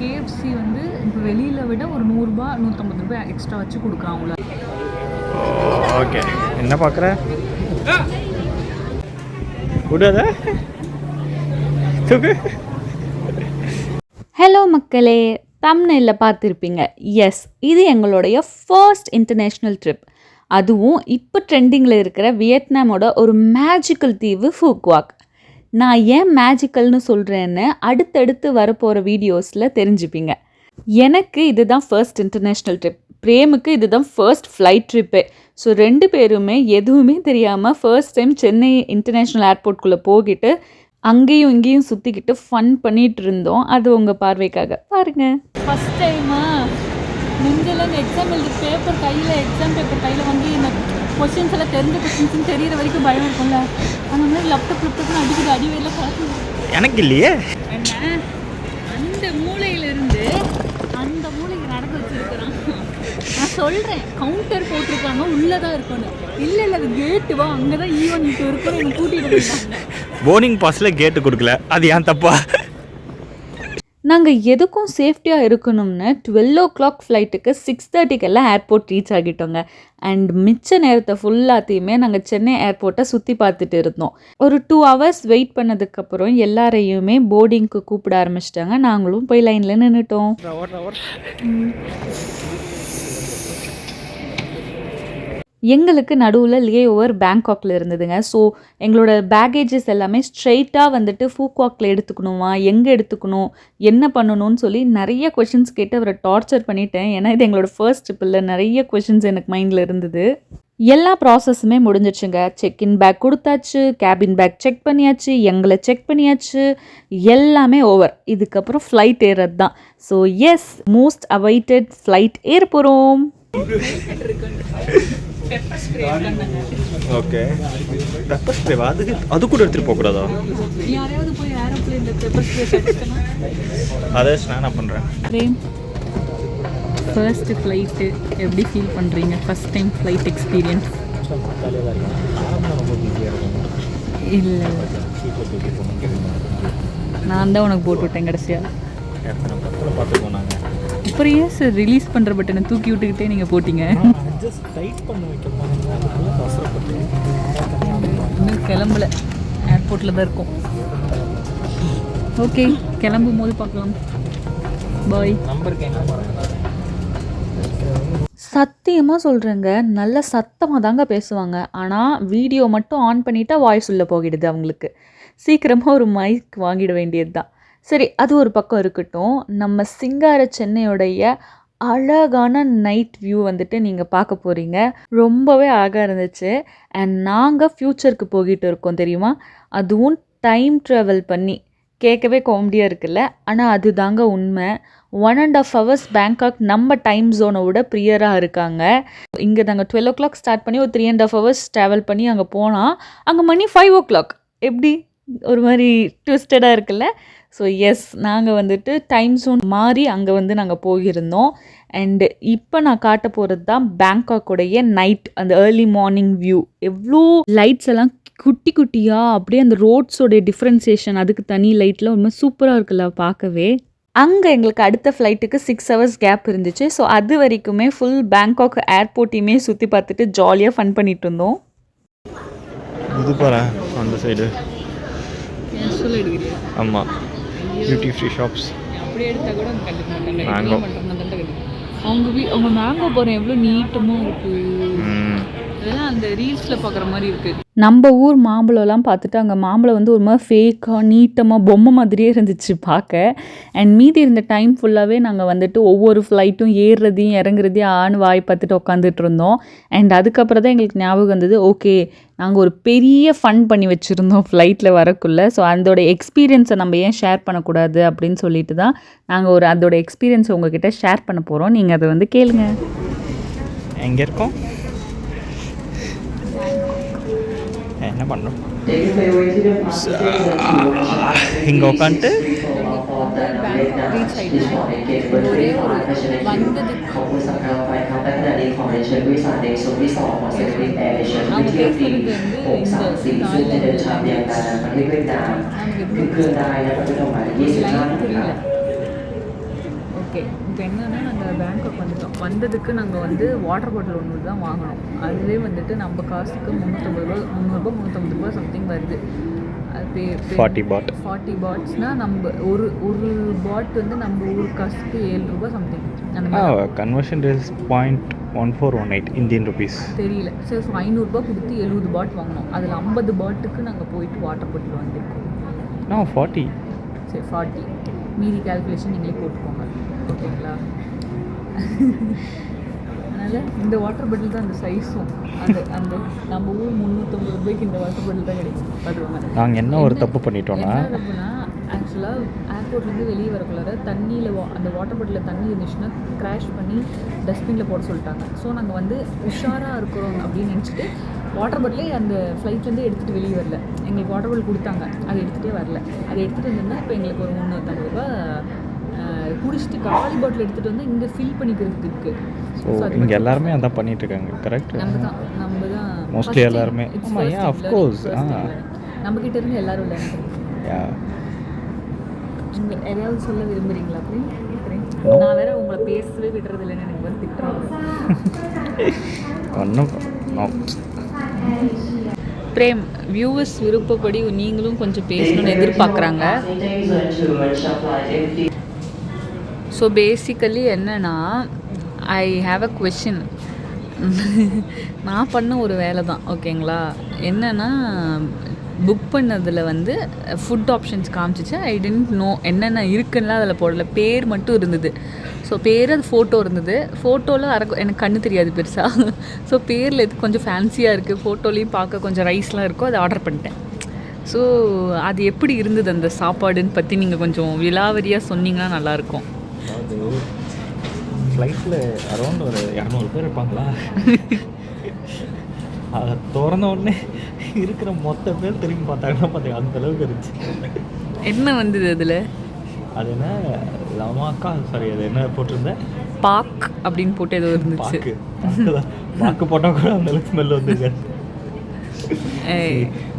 KFC வந்து இப்போ வெளியில் விட ஒரு ரூ. 100 150 எக்ஸ்ட்ரா வச்சு கொடுக்குறாங்கள. ஓகே, என்ன பார்க்குற விடாத. ஹலோ மக்களே, தம்ப்நெயில்ல பார்த்துருப்பீங்க. எஸ், இது எங்களுடைய ஃபர்ஸ்ட் இன்டர்நேஷ்னல் ட்ரிப். அதுவும் இப்போ ட்ரெண்டிங்கில் இருக்கிற வியட்நாமோட ஒரு மேஜிக்கல் தீவு ஃபூக்வாக். நான் ஏன் மேஜிக்கல்னு சொல்கிறேன்னு அடுத்தடுத்து வரப்போகிற வீடியோஸில் தெரிஞ்சுப்பீங்க. எனக்கு இதுதான் ஃபர்ஸ்ட் இன்டர்நேஷ்னல் ட்ரிப். பிரேமுக்கு இதுதான் ஃபர்ஸ்ட் ஃப்ளைட் ட்ரிப்பே. ஸோ 2 பேருமே எதுவுமே தெரியாமல் ஃபர்ஸ்ட் டைம் சென்னை இன்டர்நேஷ்னல் ஏர்போர்ட்குள்ளே போகிட்டு அங்கேயும் இங்கேயும் சுற்றிக்கிட்டு ஃபன் பண்ணிகிட்டு இருந்தோம். அது உங்கள் பார்வைக்காக பாருங்கள். ஃபஸ்ட் டைமாக நெஞ்சில் இந்த எக்ஸாம் எழுதி எக்ஸாம் பேப்பர் கையில் வாங்கி இந்த கொஷின்ஸ் எல்லாம் தெரிஞ்ச கொஷின்ஸ்னு தெரிகிற வரைக்கும் பயம் இருக்கும்ல. அந்த மாதிரி லேப்டாப்னு அடிக்குது, அடிவையில் பார்த்து எனக்கு இல்லையே. என்ன அந்த மூளையிலிருந்து அந்த மூளைக்கு நடந்து வச்சுருக்கிறான். நான் சொல்கிறேன், கவுண்டர் போட்டிருக்காங்க, உள்ளே தான் இருக்கணும். இல்லை அது கேட்டு வா, அங்கே தான் ஈவன் இப்போ இருக்கணும், எனக்கு கூட்டிகிட்டு போயிருக்காங்க. போர்டிங் பாஸில் கேட்டு கொடுக்கல, அது ஏன் தப்பா? நாங்கள் எதுக்கும் சேஃப்டியாக இருக்கணும்னு 12 o'clock ஃப்ளைட்டுக்கு 6:30 ஏர்போர்ட் ரீச் ஆகிட்டோங்க. அண்ட் மிச்ச நேரத்தை ஃபுல்லாத்தையுமே நாங்கள் சென்னை ஏர்போர்ட்டை சுற்றி பார்த்துட்டு இருந்தோம். ஒரு 2 hours வெயிட் பண்ணதுக்கப்புறம் எல்லாரையுமே போர்டிங்க்கு கூப்பிட ஆரம்பிச்சிட்டாங்க. நாங்களும் போய் லைனில் நின்றுட்டோம். எங்களுக்கு நடுவில் லே ஓவர் பேங்காக்ல இருந்ததுங்க. ஸோ எங்களோட பேகேஜஸ் எல்லாமே ஸ்ட்ரெயிட்டாக வந்துட்டு ஃபூக்வாக்ல எடுத்துக்கணுமா, எங்கே எடுத்துக்கணும், என்ன பண்ணணும்னு சொல்லி நிறைய கொஷின்ஸ் கேட்டு அவரை டார்ச்சர் பண்ணிட்டேன். ஏன்னா இது எங்களோட ஃபர்ஸ்ட் ட்ரிப்பில் நிறைய கொஷின்ஸ் எனக்கு மைண்டில் இருந்தது. எல்லா ப்ராசஸுமே முடிஞ்சிடுச்சுங்க. செக்இன் பேக் கொடுத்தாச்சு, கேபின் பேக் செக் பண்ணியாச்சு, எங்களை செக் பண்ணியாச்சு, எல்லாமே ஓவர். இதுக்கப்புறம் ஃப்ளைட் ஏறது தான். So yes, most awaited flight ஏற போகிறோம். ஓகே, பெப்பர் ஸ்ப்ரே அது கூட எடுத்துகிட்டு போகக்கூடாதா? யாரையாவது போய் ஏரோப்ளேனில் பெப்பர் ஸ்ப்ரே அடிச்சுக்கணும். அதை நான் பண்ணுறேன். ஃபர்ஸ்ட் ஃப்ளைட்டு எப்படி ஃபீல் பண்ணுறீங்க? First time flight experience? இல்லை, நான் தான் உனக்கு போட்டு விட்டேன் கடைசியாக. அப்புறம் ஏன் சார் ரிலீஸ் பண்ணுற பட்டனை தூக்கி விட்டுக்கிட்டே நீங்கள் போட்டிங்க? இன்னும் கிளம்பல, ஏர்போர்ட்டில் தான் இருக்கும். ஓகே, கிளம்பும் போது பார்க்கலாம். பாய். சத்தியமாக சொல்கிறேங்க, நல்ல சத்தமாக தாங்க பேசுவாங்க. ஆனால் வீடியோ மட்டும் ஆன் பண்ணிட்டா வாய்ஸ் உள்ளே போகிடுது அவங்களுக்கு. சீக்கிரமாக ஒரு மைக் வாங்கிட வேண்டியது தான். சரி, அது ஒரு பக்கம் இருக்கட்டும். நம்ம சிங்கார சென்னையோடைய அழகான நைட் வியூ வந்துட்டு நீங்கள் பார்க்க போகிறீங்க. ரொம்பவே அழகாக இருந்துச்சு. அண்ட் நாங்கள் ஃப்யூச்சருக்கு போகிட்டு இருக்கோம் தெரியுமா? அதுவும் டைம் ட்ராவல் பண்ணி. கேட்கவே காமெடியாக இருக்குல்ல, ஆனால் அது தாங்க உண்மை. 1.5 hours பேங்காக் நம்ம டைம் ஜோனை விட ப்ரியராக இருக்காங்க. இங்கே நாங்கள் 12 o'clock ஸ்டார்ட் பண்ணி ஒரு 3.5 hours ட்ராவல் பண்ணி அங்கே போனால் அங்கே மணி 5 o'clock. எப்படி ஒரு மாதிரி ட்விஸ்டடாக இருக்குல்ல? ஸோ எஸ், நாங்கள் வந்துட்டு டைம் ஜோன் மாறி அங்கே வந்து நாங்கள் போயிருந்தோம். அண்டு இப்போ நான் காட்ட போகிறது தான் பேங்காக்கோடைய நைட், அந்த ஏர்லி மார்னிங் வியூ. எவ்வளோ லைட்ஸ் எல்லாம் குட்டி குட்டியாக அப்படியே அந்த ரோட்ஸோடைய டிஃப்ரென்சியேஷன், அதுக்கு தனி லைட்டில் ரொம்ப சூப்பராக இருக்குல்ல பார்க்கவே. அங்கே எங்களுக்கு அடுத்த ஃப்ளைட்டுக்கு 6 hours கேப் இருந்துச்சு. ஸோ அது வரைக்குமே ஃபுல் பேங்காக் ஏர்போர்ட்டையுமே சுற்றி பார்த்துட்டு ஜாலியாக ஃபன் பண்ணிட்டு இருந்தோம். இது பாரு அந்த சைடு. ஆமாம், டியூட்டி ஃப்ரீ ஷாப்ஸ். அப்படியே எடுத்தால் கூட மேங்கோ அவங்க மேங்கோ போகிறேன் எவ்வளோ நீட்டமாக இருக்குது. அதெல்லாம் அந்த ரீல்ஸில் பார்க்குற மாதிரி இருக்குது. நம்ம ஊர் மாம்பழம்லாம் பார்த்துட்டு அங்கே மாம்பழம் வந்து ஒரு மாதிரி ஃபேக்காக நீட்டமாக பொம்மை மாதிரியே இருந்துச்சு பார்க்க. அண்ட் மீதி இருந்த டைம் ஃபுல்லாகவே நாங்கள் வந்துட்டு ஒவ்வொரு ஃப்ளைட்டும் ஏறுறதையும் இறங்குறதையும் ஆண் வாய் பார்த்துட்டு உட்காந்துட்டு இருந்தோம். அண்ட் அதுக்கப்புறம் தான் எங்களுக்கு ஞாபகம் வந்தது, ஓகே நாங்கள் ஒரு பெரிய ஃபன் பண்ணி வச்சுருந்தோம் ஃப்ளைட்டில் வரக்குள்ளே. ஸோ அதோட எக்ஸ்பீரியன்ஸை நம்ம ஏன் ஷேர் பண்ணக்கூடாது அப்படின்னு சொல்லிட்டு தான் நாங்கள் அதோட எக்ஸ்பீரியன்ஸை உங்ககிட்ட ஷேர் பண்ண போகிறோம். நீங்கள் அதை வந்து கேளுங்க. எங்கே இருக்கோம், என்ன பண்ணுறோம்? இங்கே உட்காந்துட்டு ஓகே இப்போ என்னன்னா நாங்கள் பேங்காக் வந்துட்டோம். வந்ததுக்கு நாங்கள் வந்து வாட்டர் பாட்டில் ஒன்று தான் வாங்கினோம். அதுவே வந்துட்டு நம்ம காசுக்கு 350 ரூபா சம்திங் வருது. அது 40 baht. 40 பாட்ஸ்னால் நம்ம ஒரு பாட் வந்து நம்ம ஊர் காசுக்கு 7 ரூபா சம்திங் அந்த மாதிரி. Conversion is 0.1418 Indian rupees. தெரியல. சரி, ஸோ 500 ரூபா கொடுத்து 70 பாட் வாங்கினோம். அதில் 50 பாட்டுக்கு நாங்கள் போயிட்டு வாட்டர் பாட்டில் வாங்கியிருக்கோம். 40. சரி 40. மீதி கால்குலேஷன் நீங்களே போட்டுக்கோங்க, ஓகேங்களா? அதனால் இந்த வாட்டர் பாட்டில் தான் அந்த சைஸும் அந்த நம்ம ஊர் 350 ரூபாய்க்கு இந்த வாட்டர் பாட்டில் தான் கிடைக்கும். பார்த்துக்கோங்க. நாங்கள் என்ன ஒரு தப்பு பண்ணிட்டோம்னா, என்ன தப்புனா ஆக்சுவலாக ஏர்போர்ட்லேருந்து வெளியே வரக்குள்ளார தண்ணியில் அந்த வாட்டர் பாட்டிலில் தண்ணி இருந்துச்சுன்னா க்ராஷ் பண்ணி டஸ்ட்பினில் போட சொல்லிட்டாங்க. ஸோ நாங்கள் வந்து உஷாராக இருக்கிறோம் அப்படின்னு நினச்சிட்டு வாட்டர் பாட்டிலே அந்த ஃப்ளைட்லேருந்து எடுத்துகிட்டு வெளியே வரல. எங்களுக்கு வாட்டர் பாட்டில் கொடுத்தாங்க, அதை எடுத்துகிட்டே வரல. அதை எடுத்துகிட்டு வந்திருந்தால் இப்போ எங்களுக்கு ஒரு 350 ரூபா குடிச்சிட்டு காலி பாட்டில் எடுத்துகிட்டு வந்து இங்கே ஃபில் பண்ணிக்கிறதுக்கு இருக்குது. ஸோ இங்கே எல்லாருமே அதான் பண்ணிட்டு இருக்காங்க. கரெக்ட். நம்ம தான் மோஸ்ட்லி எல்லாருமே. ஆமாம், ஏன் அஃப்கோர்ஸ். நம்மக்கிட்ட இருந்து எல்லாரும் விளையாண்டு. நீங்கள் எதையாவது சொல்ல விரும்புகிறீங்களா? அப்படி நான் வேற உங்களை பேசவே விடுறது இல்லைன்னு எனக்கு வந்து திட்டுறாங்க. ஒன்றும் பிரேம், வியூவர்ஸ் விருப்பப்படி நீங்களும் கொஞ்சம் பேசணும்னு எதிர்பார்க்குறாங்க. ஸோ பேசிக்கலி என்னென்னா, ஐ ஹாவ் அ கொஷின். நான் பண்ண ஒரு வேலை தான், ஓகேங்களா? என்னென்னா, புக் பண்ணதில் வந்து food options காமிச்சிச்சு. I didn't know என்னென்ன இருக்குன்னா அதில் போடல, பேர் மட்டும் இருந்தது. ஸோ பேர் அது ஃபோட்டோ இருந்தது. ஃபோட்டோவில் எனக்கு கண்ணு தெரியாது பெருசாக. ஸோ பேரில் எது கொஞ்சம் ஃபேன்சியாக இருக்குது, ஃபோட்டோலேயும் பார்க்க கொஞ்சம் ரைஸ்லாம் இருக்கும், அதை ஆர்டர் பண்ணிட்டேன். ஸோ அது எப்படி இருந்தது அந்த சாப்பாடுன்னு பற்றி நீங்கள் கொஞ்சம் விலாவரியாக சொன்னீங்கன்னா நல்லாயிருக்கும். அது ஃப்ளைட்டில் அரௌண்ட் ஒரு 200 பேர் இருப்பாங்களா? அதை திறந்த உடனே இருக்கிற மொத்த பேர் திரும்பி பார்த்தாங்கன்னா பார்த்தீங்க அந்தளவுக்கு இருந்துச்சு. என்ன வந்தது அதில்? அது என்ன லமாக்கா, சாரி, அது என்ன போட்டிருந்தேன், பாக் அப்படின்னு போட்டு ஏதோ இருந்துச்சு. பாக்கு போட்டால் கூட அந்தளவுக்கு ஸ்மெல் வந்துச்சு.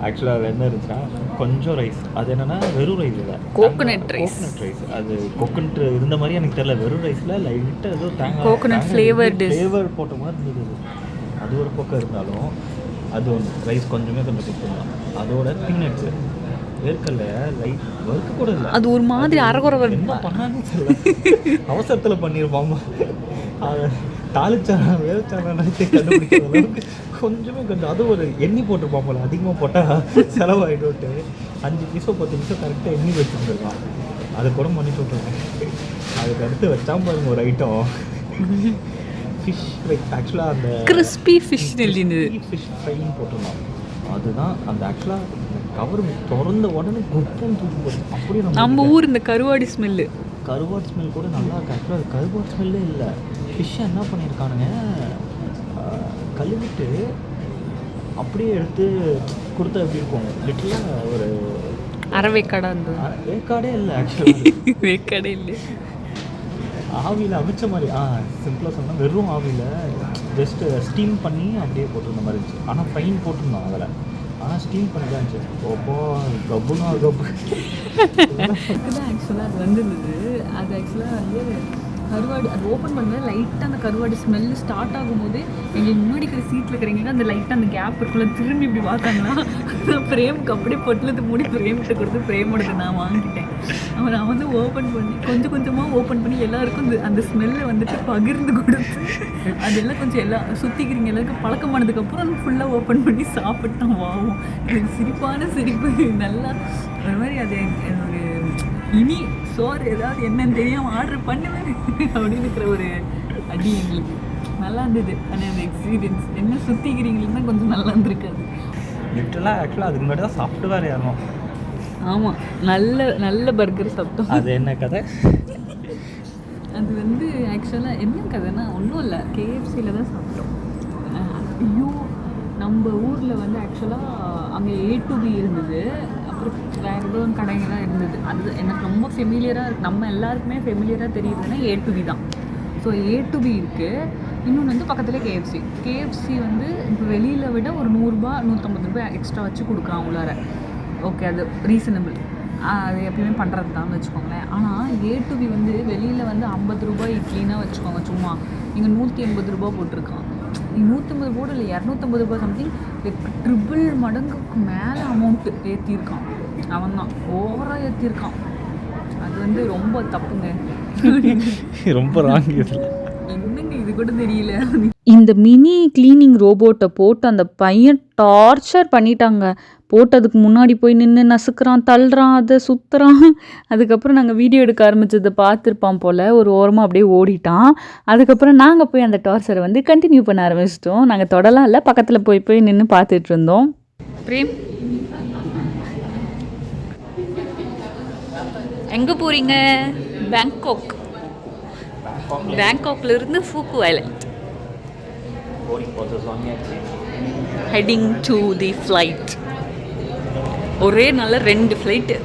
ஆக்சுவலாக அது என்ன இருந்துச்சுன்னா கொஞ்சம் ரைஸ். அது என்னென்னா வெறும் ரைஸ் இல்லை, கோகோனட் ரைஸ். அது கோகோனட் இருந்த மாதிரி எனக்கு தெரியல. வெறும் ரைஸில் லைட்டாக ஏதோ தேங்காய் கோகோனட் ஃப்ளேவர் போட்ட மாதிரி இருந்தது. அது ஒரு பக்கம் இருந்தாலும் அது ஒன்று ரைஸ் கொஞ்சம் கொடுத்துருந்தோம். அதோட பீனட்ஸு வேர்க்கல்ல லைட் வறுக்க கூட இல்லை. அது ஒரு மாதிரி அரைகுறை என்ன பண்ணான்னு தெரியல, அவசரத்தில் பண்ணியிருப்பாங்க. அதை தாளிச்சானா வேர்ச்சானா கண்டுபிடிக்கிற அளவுக்கு கொஞ்சம் அது ஒரு எண்ணெய் போட்டிருப்பான் போல. அதிகமாக போட்டால் செலவாகிட்டு 5 பீஸோ 10 பீஸோ கரெக்டாக எண்ணெய் வச்சுருந்துருக்கான். அதை கூட பண்ணிட்டு விட்டுருவேன். அதுக்கு அடுத்து வச்சாமல் பாருங்க ஒரு ஐட்டம் ஃபிஷ் ஃப்ரை. ஆக்சுவலாக அந்த கிறிஸ்பி ஃபிஷ் ஃபிஷ் ஃப்ரைன்னு போட்டிருந்தோம். அதுதான் அந்த ஆக்சுவலாக கவர் திறந்த உடனே குப்புன்னு தூக்கி போட்டு அப்படியே நம்ம ஊர் இந்த கருவாடி ஸ்மெல்லு. கருவாடு ஸ்மெல் கூட நல்லா இருக்கு. ஆக்சுவலாக அது கருவாடு ஸ்மெல்லே இல்லை. ஃபிஷ்ஷை என்ன பண்ணியிருக்கானுங்க, கழுவிட்டு அப்படியே எடுத்து கொடுத்தா எப்படி இருக்கும், லிட்டலாக ஒரு அரைவேக்காடா இருந்தது. வேக்காடே இல்லை ஆக்சுவலாக. வேக்காடே இல்லை, ஆவியில் அவிச்ச மாதிரி. சிம்பிளாக சொன்னால் வெறும் ஆவியில் ஜஸ்ட்டு ஸ்டீம் பண்ணி அப்படியே போட்டிருந்த மாதிரி இருந்துச்சு. ஆனால் ஃப்ரைன் போட்டிருந்தோம் அதில். ஆனால் ஸ்டீம் பண்ணி தான் இருந்துச்சு. ஓப்போ கப்புனா கப்பு தான் ஆக்சுவலாக அது வந்துருந்தது. அது ஆக்சுவலாக வந்து கருவாடு அது ஓப்பன் பண்ணும்போது லைட்டாக அந்த கருவாடு ஸ்மெல்லு ஸ்டார்ட் ஆகும்போது எங்களுக்கு முன்னாடி இருக்கிற சீட்டில் இருக்கிறீங்கன்னா அந்த லைட்டாக அந்த கேப் இருக்குள்ள திரும்பி இப்படி பார்த்தாங்கன்னா ஃப்ரேமுக்கு அப்படியே பொட்டிலத்து மூடி ஃப்ரேம்கிட்ட கொடுத்து ஃப்ரேமோடது நான் வாங்கிட்டேன். நான் வந்து ஓப்பன் பண்ணி கொஞ்சமாக ஓப்பன் பண்ணி எல்லாருக்கும் அந்த ஸ்மெல்லை வந்துட்டு பகிர்ந்து கொடுத்து அதெல்லாம் கொஞ்சம் எல்லாம் சுற்றிக்கிறீங்க எல்லாருக்கும் பழக்கமானதுக்கப்புறம் அது ஃபுல்லாக ஓப்பன் பண்ணி சாப்பிட்டோம். வாவும் எனக்கு சிரிப்பான சிரிப்பு. நல்லா ஒரு மாதிரி அது ஒரு இனி சோறு ஏதாவது என்னன்னு தெரியாமல் ஆர்டர் பண்ணுவேன் அப்படின்னு இருக்கிற ஒரு அடி எங்களுக்கு நல்லா இருந்தது. ஆனால் அந்த எக்ஸ்பீரியன்ஸ் என்ன சுற்றிக்கிறீங்கன்னா கொஞ்சம் நல்லா இருந்திருக்காது. லிட்டலாக ஆக்சுவலாக அதுக்கு முன்னாடி தான் சாப்பிட்டு வேறு ஏறணும். ஆமாம், நல்ல பர்கர் சாப்பிட்டோம். அது என்ன கதை? அது வந்து ஆக்சுவலாக என்ன கதைன்னா ஒன்றும் இல்லை, கேஎஃப்சியில் தான் சாப்பிட்டோம். ஐயோ, நம்ம ஊரில் வந்து ஆக்சுவலாக அங்கே A2B இருந்தது, அப்புறம் வேறு ஏதோ ஒரு கடைகள்லாம் இருந்தது. அது எனக்கு ரொம்ப ஃபெமிலியராக இருக்குது, நம்ம எல்லாருக்குமே ஃபெமிலியராக தெரியுதுன்னா A2B தான். ஸோ A2B இருக்குது. இன்னொன்று வந்து பக்கத்துலேயே கேஎஃப்சி வந்து இப்போ வெளியில் விட ஒரு 100 ரூபா 150 ரூபாய் எக்ஸ்ட்ரா வச்சு கொடுக்குறான் உள்ளார. ஓகே, அது ரீசனபிள். அது எப்பயுமே பண்ணுறது தான் வச்சுக்கோங்களேன். ஆனால் A to B வந்து வெளியில் வந்து 50 ரூபாய் இட்லின்னா வச்சுக்கோங்க, சும்மா இங்கே 180 ரூபா போட்டிருக்கான். 150 போட இல்லை 250 ரூபா சம்திங், ட்ரிபிள் மடங்குக்கு மேலே அமௌண்ட்டு ஏற்றிருக்கான். அவன் தான் ஓவராக ஏற்றிருக்கான். அது வந்து ரொம்ப தப்புங்க. ரொம்ப ராங். என்னங்க இது கூட தெரியல. இந்த மினி கிளீனிங் ரோபோட்டை போட்டு அந்த பையன் டார்ச்சர் பண்ணிட்டாங்க. போட்டதுக்கு முன்னாடி போய் நின்று நசுக்கிறான், தள்ளுறான், அதை சுற்றுறான். அதுக்கப்புறம் நாங்கள் வீடியோ எடுக்க ஆரம்பித்ததை பார்த்துருப்பான் போல், ஒரு ஓரமாக அப்படியே ஓடிட்டான். அதுக்கப்புறம் நாங்கள் போய் அந்த டார்ச்சரை வந்து கண்டினியூ பண்ண ஆரம்பிச்சிட்டோம். நாங்கள் தொடலாம் இல்லை, பக்கத்தில் போய் நின்று பார்த்துட்டு இருந்தோம். பிரேம், எங்கே போகிறீங்க? பேங்காக். பேங்காக்லேருந்து Phuket island. Heading to the flight. ஒரே நாளில் 2 ஃப்ளைட்டு.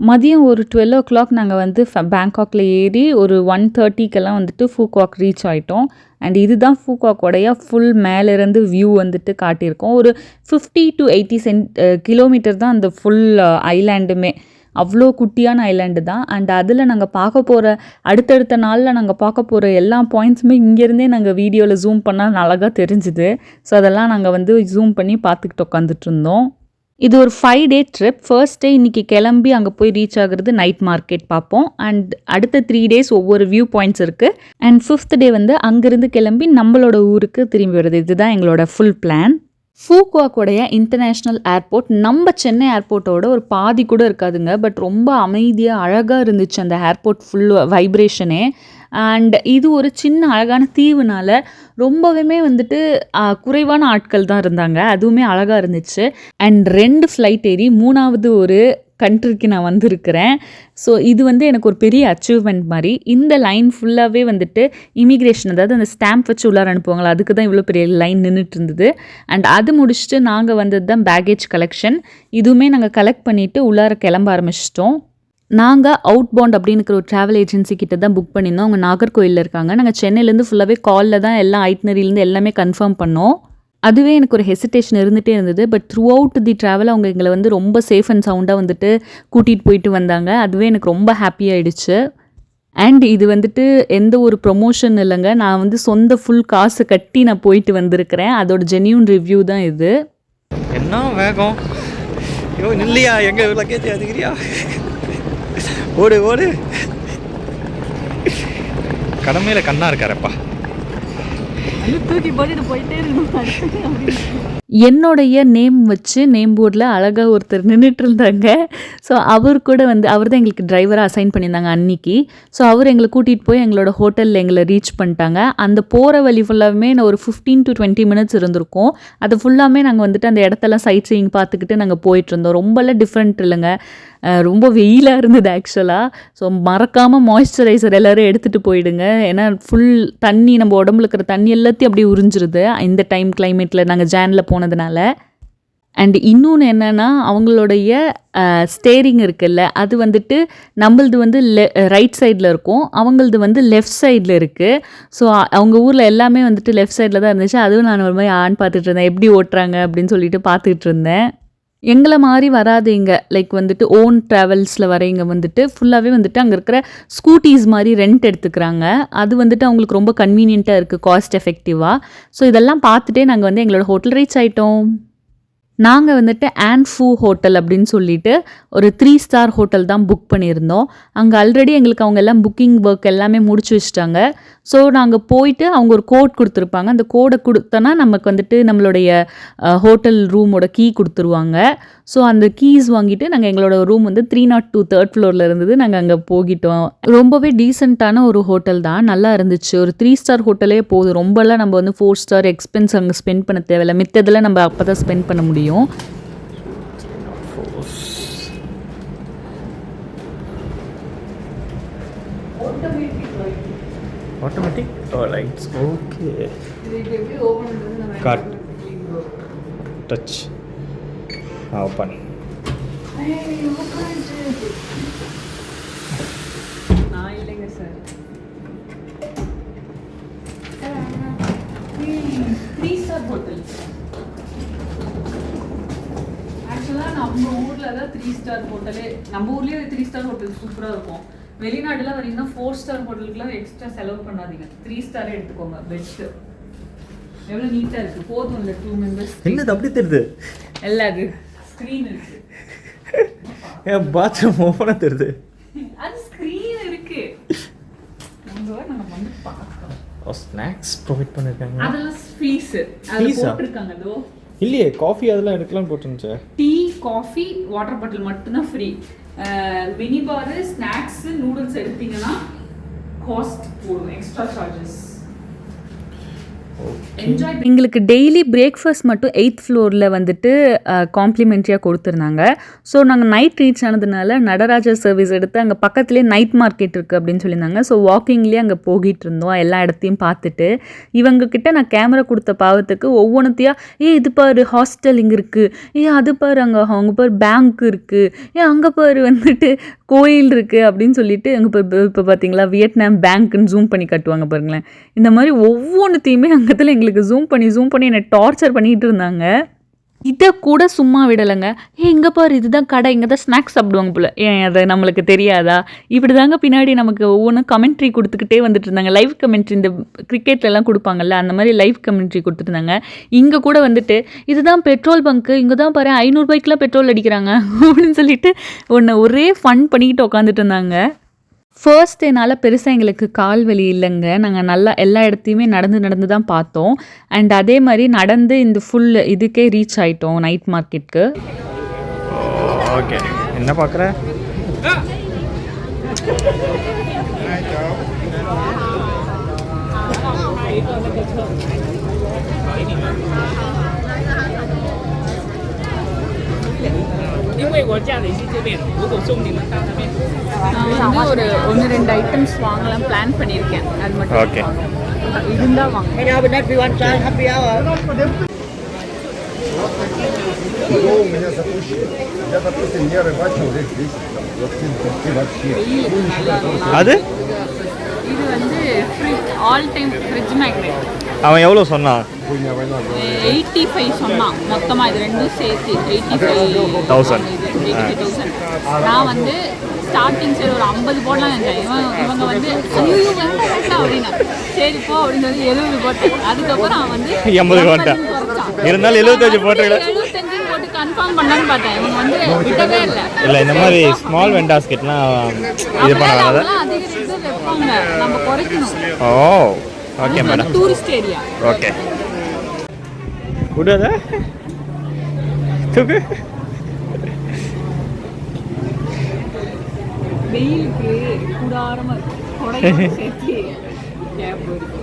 மதியம் ஒரு 12 o'clock நாங்கள் வந்து பேங்காக்கில் ஏறி ஒரு 1:30க்கெல்லாம் வந்துட்டு ஃபூகாக் ரீச் ஆகிட்டோம். அண்ட் இதுதான் ஃபூகாக்கோடைய ஃபுல் மேலேருந்து வியூ வந்துட்டு காட்டியிருக்கோம். ஒரு 50 to 80 கிலோமீட்டர் தான் அந்த ஃபுல் ஐலாண்டுமே. அவ்வளோ குட்டியான ஐலாண்டு தான். அண்ட் அதில் நாங்கள் பார்க்க போகிற அடுத்தடுத்த நாளில் நாங்கள் பார்க்க போகிற எல்லா பாயிண்ட்ஸுமே இங்கேருந்தே நாங்கள் வீடியோவில் ஜூம் பண்ணால் அழகாக தெரிஞ்சுது. ஸோ அதெல்லாம் நாங்கள் வந்து ஜூம் பண்ணி பார்த்துக்கிட்டு உட்காந்துட்டு இருந்தோம். இது ஒரு 5 day ட்ரிப். ஃபர்ஸ்ட் டே இன்றைக்கி கிளம்பி அங்கே போய் ரீச் ஆகுறது நைட் மார்க்கெட் பார்ப்போம். அண்ட் அடுத்த 3 days ஒவ்வொரு வியூ பாயிண்ட்ஸ் இருக்குது. அண்ட் 5th டே வந்து அங்கேருந்து கிளம்பி நம்மளோட ஊருக்கு திரும்பி வருது. இதுதான் எங்களோட ஃபுல் பிளான். ஃபூகுவாக்கோடைய இன்டர்நேஷ்னல் ஏர்போர்ட் நம்ம சென்னை ஏர்போர்ட்டோட ஒரு பாதி கூட இருக்காதுங்க. பட் ரொம்ப அமைதியாக அழகாக இருந்துச்சு அந்த ஏர்போர்ட் ஃபுல் வைப்ரேஷனே. அண்ட் இது ஒரு சின்ன அழகான தீவுனால ரொம்பவுமே வந்துட்டு குறைவான ஆட்கள் தான் இருந்தாங்க. அதுவுமே அழகாக இருந்துச்சு. அண்ட் 2 ஃப்ளைட் ஏறி 3வது ஒரு கண்ட்ரிக்கு நான் வந்திருக்கிறேன். ஸோ இது வந்து எனக்கு ஒரு பெரிய அச்சீவ்மெண்ட் மாதிரி. இந்த லைன் ஃபுல்லாகவே வந்துட்டு இமிக்ரேஷன், அதாவது அந்த ஸ்டாம்ப் வச்சு உள்ளார அனுப்புவாங்களா, அதுக்கு தான் இவ்வளோ பெரிய லைன் நின்றுட்டு இருந்தது. அண்ட் அது முடிச்சுட்டு நாங்கள் வந்தது தான் பேகேஜ் கலெக்ஷன். இதுவுமே நாங்கள் கலெக்ட் பண்ணிவிட்டு உள்ளார கிளம்ப ஆரம்பிச்சிட்டோம். நாங்கள் அவுட்பவுண்ட் அப்படின்னு ஒரு ட்ராவல் ஏஜென்சி கிட்ட தான் புக் பண்ணியிருந்தோம். அவங்க நாகர்கோயிலில் இருக்காங்க. நாங்கள் சென்னையிலேருந்து ஃபுல்லாகவே காலில் தான் எல்லா ஐட்னரிலேருந்து எல்லாமே கன்ஃபார்ம் பண்ணோம். அதுவே எனக்கு ஒரு ஹெசிடேஷன் இருந்துகிட்டே இருந்தது. But through out the travel அவங்க எங்களை வந்து ரொம்ப சேஃப் அண்ட் சவுண்டாக வந்துட்டு கூட்டிகிட்டு போயிட்டு வந்தாங்க. அதுவே எனக்கு ரொம்ப ஹாப்பியாகிடுச்சு. அண்ட் இது வந்துட்டு எந்த ஒரு ப்ரொமோஷன் இல்லைங்க. நான் வந்து சொந்த ஃபுல் காசு கட்டி நான் போயிட்டு வந்திருக்கிறேன். அதோட ஜென்யூன் ரிவ்யூ தான் இது. என்ன வேகம்! ஐயோ நில்லையா, எங்கள் லக்கேஜ் அதுக்கிறியா? ஓடு ஓடு, கடமையில் கண்ணா இருக்காரப்பா. தூக்கி போட்டுட்டு போயிட்டே இருக்கணும். என்னுடைய நேம் வச்சு நேம் போர்டில் அழகாக ஒருத்தர் நின்றுட்டு இருந்தாங்க. ஸோ அவர் கூட வந்து அவர் தான் எங்களுக்கு டிரைவராக அசைன் பண்ணியிருந்தாங்க அன்னைக்கு. ஸோ அவர் எங்களை கூட்டிகிட்டு போய் எங்களோட ஹோட்டலில் எங்களை ரீச் பண்ணிட்டாங்க. அந்த போகிற வழி ஃபுல்லாகவே நான் ஒரு 15 to 20 minutes இருந்திருக்கோம். அது ஃபுல்லாமே நாங்கள் வந்துட்டு அந்த இடத்தெல்லாம் சைட் சீயிங் பார்த்துக்கிட்டு நாங்கள் போயிட்டுருந்தோம். ரொம்பலாம் டிஃப்ரெண்ட் இல்லைங்க. ரொம்ப வெயிலாக இருந்தது ஆக்சுவலாக. ஸோ மறக்காமல் மாய்ஸ்சரைசர் எல்லோரும் எடுத்துகிட்டு போயிடுங்க. ஏன்னா ஃபுல் தண்ணி நம்ம உடம்புல இருக்கிற தண்ணி எல்லாத்தையும் அப்படியே உறிஞ்சிருது இந்த டைம் கிளைமேட்டில் நாங்கள் ஜானில் போனதுனால. அண்ட் இன்னொன்று என்னென்னா, அவங்களுடைய ஸ்டேரிங் இருக்குல்ல, அது வந்துட்டு நம்மளது வந்து ரைட் சைடில் இருக்கும், அவங்களது வந்து லெஃப்ட் சைடில் இருக்குது. ஸோ அவங்க ஊரில் எல்லாமே வந்துட்டு லெஃப்ட் சைடில் தான் இருந்துச்சு. அதுவும் நான் ஒரு மாதிரி பார்த்துட்டு இருந்தேன், எப்படி ஓட்டுறாங்க அப்படின்னு சொல்லிட்டு பார்த்துட்டு இருந்தேன். எங்களை மாதிரி வராதீங்க, லைக் வந்துட்டு ஓன் ட்ராவல்ஸில் வரீங்க வந்துட்டு ஃபுல்லாகவே வந்துட்டு அங்கே இருக்கிற ஸ்கூட்டிஸ் மாதிரி ரெண்ட் எடுத்துக்கிறாங்க. அது வந்துட்டு அவங்களுக்கு ரொம்ப கன்வீனியண்ட்டாக இருக்குது, காஸ்ட் எஃபெக்டிவாக. ஸோ இதெல்லாம் பார்த்துட்டே நாங்கள் வந்து எங்களோட ஹோட்டல் ரீச் ஆகிட்டோம். நாங்கள் வந்துட்டு ஆன்ஃபூ ஹோட்டல் அப்படின்னு சொல்லிட்டு ஒரு 3 star ஹோட்டல் தான் புக் பண்ணியிருந்தோம். அங்கே ஆல்ரெடி எங்களுக்கு அவங்க எல்லாம் புக்கிங் ஒர்க் எல்லாமே முடிச்சு வச்சுட்டாங்க. ஸோ நாங்கள் போயிட்டு அவங்க ஒரு கோட் கொடுத்துருப்பாங்க. அந்த கோடை கொடுத்தோன்னா நமக்கு வந்துட்டு நம்மளுடைய ஹோட்டல் ரூமோட கீ கொடுத்துருவாங்க. ஸோ அந்த கீஸ் வாங்கிட்டு நாங்கள் எங்களோட ரூம் வந்து 302 3rd floor இருந்தது. நாங்கள் அங்கே போகிட்டோம். ரொம்பவே டீசெண்டான ஒரு ஹோட்டல் தான், நல்லா இருந்துச்சு. ஒரு 3 star ஹோட்டலே போதும். ரொம்பலாம் நம்ம வந்து 4 star எக்ஸ்பென்ஸ் அங்கே ஸ்பெண்ட் பண்ண தேவையில்லை. மித்ததில் நம்ம அப்போ தான் ஸ்பெண்ட் பண்ண முடியும். Automatic lights okay. இது எப்படி ஓப்பன் பண்ணுறது நம்ம காட் டச் ஓப்பன். நான் இல்லைங்க சார். 3 star hotel. ஆக்சுவலாக நம்ம ஊரில் தான் 3 ஸ்டார் ஹோட்டலே, நம்ம ஊர்லேயே 3 ஸ்டார் ஹோட்டல் சூப்பராக இருக்கும். வெளிநாடுல வரீங்கன்னா 4 ஸ்டார் ஹோட்டலுக்குலாம் எக்ஸ்ட்ரா செலவு பண்ணாதீங்க, 3 ஸ்டாரே எடுத்துக்கோங்க. பெஸ்ட்டு. எவ்வளோ நீட்டாக இருக்குது, போதும் இல்லை 2 மெம்பர்ஸ். என்னது அப்படி தெரியுது? எல்லாது ஸ்க்ரீன் இருக்குது. ஏன் பாத்ரூம் ஓப்பனாக தெரியுது? அது ஸ்க்ரீன் இருக்கு. நம்ம வந்து பார்க்கலாம். ஸ்நாக்ஸ் ப்ரொவைட் பண்ணியிருக்காங்க. அதெல்லாம் ஃபீஸ் அது போட்டிருக்காங்க. அதோ இல்லையே, காஃபி அதெல்லாம் எடுக்கலாம் போட்டுருந்துச்சு. டீ, காஃபி, வாட்டர் பாட்டில் மட்டும்தான் ஃப்ரீ. மினி பாரு, ஸ்நாக்ஸ், நூடுல்ஸ் எடுத்தீங்கன்னா காஸ்ட் போடும், எக்ஸ்ட்ரா சார்ஜஸ். எங்களுக்கு டெய்லி பிரேக்ஃபாஸ்ட் மட்டும் 8th ஃப்ளோரில் வந்துட்டு காம்ப்ளிமெண்ட்ரியாக கொடுத்துருந்தாங்க. ஸோ நாங்கள் நைட் ரீச் ஆனதுனால நடராஜா சர்வீஸ் எடுத்து அங்கே பக்கத்துலேயே நைட் மார்க்கெட் இருக்குது அப்படின்னு சொல்லியிருந்தாங்க. ஸோ வாக்கிங்லேயே அங்கே போகிட்டு இருந்தோம், எல்லா இடத்தையும் பார்த்துட்டு. இவங்கக்கிட்ட நான் கேமரா கொடுத்த பாவத்துக்கு ஒவ்வொன்றுத்தையாக இது பாரு ஹாஸ்டல் இங்கே இருக்குது, அது பாரு அங்கே பாரு பேங்க் இருக்குது, அங்கே பாரு வந்துட்டு கோயில் இருக்குது அப்படின்னு சொல்லிட்டு அங்கே இப்போ பார்த்தீங்களா வியட்நாம் பேங்க்குன்னு ஜூம் பண்ணி கட்டுவாங்க பாருங்களேன். இந்த மாதிரி ஒவ்வொன்றுத்தையுமே அங்கத்தில் எங்களுக்கு ஜூம் பண்ணி என்னை டார்ச்சர் பண்ணிகிட்டு இருந்தாங்க. இதை கூட சும்மா விடலைங்க. இங்கே பாரு இதுதான் கடை, இங்கே தான் ஸ்நாக்ஸ் சாப்பிடுவாங்க போல். ஏன் அதை நம்மளுக்கு தெரியாதா? இப்படி தாங்க பின்னாடி நமக்கு ஒவ்வொன்றும் கமெண்ட்ரி கொடுத்துக்கிட்டே வந்துட்டு இருந்தாங்க. லைவ் கமெண்ட்ரி இந்த கிரிக்கெட்லலாம் கொடுப்பாங்கல்ல, அந்த மாதிரி லைவ் கமெண்ட்ரி கொடுத்துட்டு இருந்தாங்க. இங்கே கூட வந்துட்டு இதுதான் பெட்ரோல் பங்க்கு, இங்கே தான் பாரு 500 ரூபாய்க்குலாம் பெட்ரோல் அடிக்கிறாங்க அப்படின்னு சொல்லிட்டு ஒரே ஃபன் பண்ணிக்கிட்டு உட்காந்துட்டு இருந்தாங்க. ஃபர்ஸ்ட் டேனால் பெருசாக எங்களுக்கு கால் வலி இல்லைங்க. நாங்கள் நல்லா எல்லா இடத்தையுமே நடந்து தான் பார்த்தோம். அண்ட் அதே மாதிரி நடந்து இந்த ஃபுல் இதுக்கே ரீச் ஆகிட்டோம் நைட் மார்க்கெட்டுக்கு. ஓகே, என்ன பார்க்குற? நான் வந்து ஒரு 1-2 ஐட்டம்ஸ் வாங்கலாம் பிளான் பண்ணியிருக்கேன். அது மட்டும் ஓகே இருந்தால் வாங்க. அது இது வந்து ஆல் டைம் ஃப்ரிட்ஜ் மேக்னெட். அவன் எவ்வளோ சொன்னான்? 85 சொன்னான் மொத்தமாக, இது ரெண்டும் சேர்த்து 85,000. நான் வந்து ஸ்டார்டிங் சரி ஒரு 50 போடலாம் நினைச்சேன். இவங்க வந்து ஐயோ வேண்டாம் அப்படின்னா சரி போ அப்படின்னு சொல்லி 70 போட்டேன். அதுக்கப்புறம் அவன் வந்து 80 போட்டேன். இருந்தாலும் 75 போட்டு 75 போட்டு கன்ஃபார்ம் பண்ணலான்னு பார்த்தேன். இவங்க வந்து விடவே இல்லை. இந்த மாதிரி ஸ்மால் வெண்டார்ஸ் கிட்டலாம் இது பண்ண வேணாம், அதிக ரேட்டு வைப்பாங்க, நம்ம குறைக்கணும். Oh okay madam. Tourist area. Okay விடாத தூக்கு. வெயிலுக்கு கூடாரமாக கொடையோட சேர்த்து கேப் இருக்கு.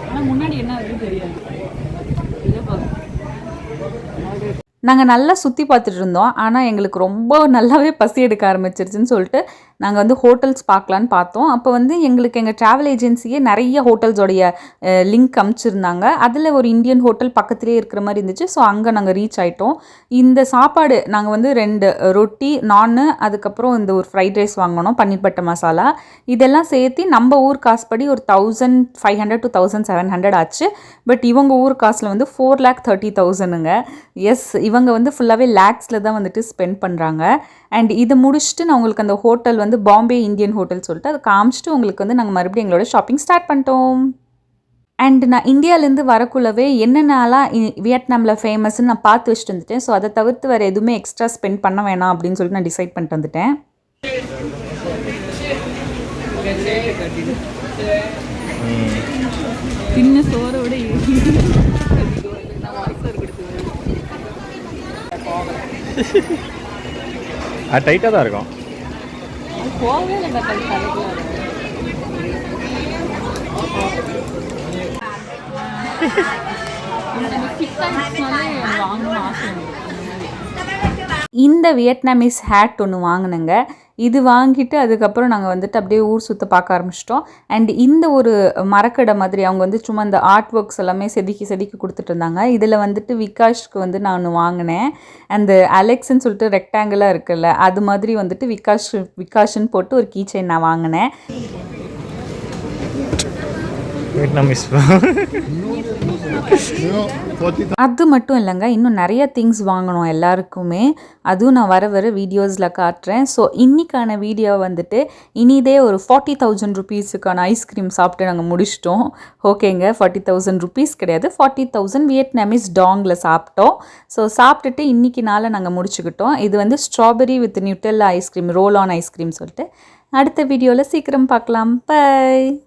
ஆனால் முன்னாடி என்ன இருக்குன்னு தெரியாது. இதை பார்க்க நாங்கள் நல்லா சுற்றி பார்த்துட்டு இருந்தோம். ஆனால் எங்களுக்கு ரொம்ப நல்லாவே பசி எடுக்க ஆரம்பிச்சிருச்சுன்னு சொல்லிட்டு நாங்கள் வந்து ஹோட்டல்ஸ் பார்க்கலான்னு பார்த்தோம். அப்போ வந்து எங்களுக்கு எங்கள் ட்ராவல் ஏஜென்சியே நிறைய ஹோட்டல்ஸோடைய லிங்க் அனுப்பிச்சிருந்தாங்க. அதில் ஒரு இந்தியன் ஹோட்டல் பக்கத்துலேயே இருக்கிற மாதிரி இருந்துச்சு. ஸோ அங்கே நாங்கள் ரீச் ஆகிட்டோம். இந்த சாப்பாடு நாங்கள் வந்து 2 ரொட்டி, நான்னு, அதுக்கப்புறம் இந்த ஒரு ஃப்ரைட் ரைஸ் வாங்கினோம், பன்னீர் பட்டர் மசாலா. இதெல்லாம் சேர்த்து நம்ம ஊர் காசுப்படி ஒரு 1500 to 1700 ஆச்சு. பட் இவங்க ஊர் காசில் வந்து 4,30,000ங்க. எஸ், இவங்க வந்து ஃபுல்லாகவே லேக்ஸில் தான் வந்துட்டு ஸ்பெண்ட் பண்ணுறாங்க. அண்ட் இதை முடிச்சுட்டு நான் உங்களுக்கு அந்த ஹோட்டல் வந்து பாம்பே இந்தியன் ஹோட்டல் சொல்லிட்டு அதை காமிச்சிட்டு உங்களுக்கு வந்து நாங்கள் மறுபடியும் எங்களோட ஷாப்பிங் ஸ்டார்ட் பண்ணிட்டோம். அண்ட் நான் இந்தியாவிலேருந்து வரக்குள்ளவே என்னென்னலாம் வியட்நாமில் ஃபேமஸ்ன்னு நான் பார்த்து வச்சுட்டு வந்துட்டேன். ஸோ அதை தவிர்த்து வேறு எதுவுமே எக்ஸ்ட்ரா ஸ்பெண்ட் பண்ண வேணாம் அப்படின்னு சொல்லிட்டு நான் டிசைட் பண்ணிட்டு வந்துட்டேன். சின்ன சோறோட அது டைட்டாக தான் இருக்கும். போகவே இல்லை. இந்த வியட்நாமீஸ் ஹேட் ஒன்று வாங்கினேங்க. இது வாங்கிட்டு அதுக்கப்புறம் நாங்கள் வந்துட்டு அப்படியே ஊர் சுற்ற பார்க்க ஆரம்பிச்சிட்டோம். அண்ட் இந்த ஒரு மரக்கடை மாதிரி அவங்க வந்து சும்மா இந்த ஆர்ட் ஒர்க்ஸ் எல்லாமே செதுக்கி கொடுத்துட்டு இருந்தாங்க. இதில் வந்துட்டு விகாஷ்க்கு வந்து நான் ஒன்று வாங்கினேன். அந்த அலெக்ஸ்ன்னு சொல்லிட்டு ரெக்டாங்கிளாக இருக்குல்ல, அது மாதிரி வந்துட்டு விகாஷ்ன்னு போட்டு ஒரு கீ செயின் நான் வாங்கினேன். அது மட்டும் இல்லைங்க, இன்னும் நிறைய திங்ஸ் வாங்கணும் எல்லாருக்குமே. அதுவும் நான் வர வீடியோஸில் காட்டுறேன். ஸோ இன்றைக்கான வீடியோ வந்துட்டு இனிதே ஒரு 40,000 ருபீஸுக்கான ஐஸ்கிரீம் சாப்பிட்டு நாங்கள் முடிச்சிட்டோம். ஓகேங்க, 40,000 ருபீஸ் கிடையாது, 40,000 வியட்நாமீஸ் டாங்கில் சாப்பிட்டோம். ஸோ சாப்பிட்டுட்டு இன்றைக்கி நாளை நாங்கள் முடிச்சுக்கிட்டோம். இது வந்து strawberry with நியூட்டெல்லா ice cream, roll on ice cream சொல்லிட்டு. அடுத்த வீடியோவில் சீக்கிரம் பார்க்கலாம். பை.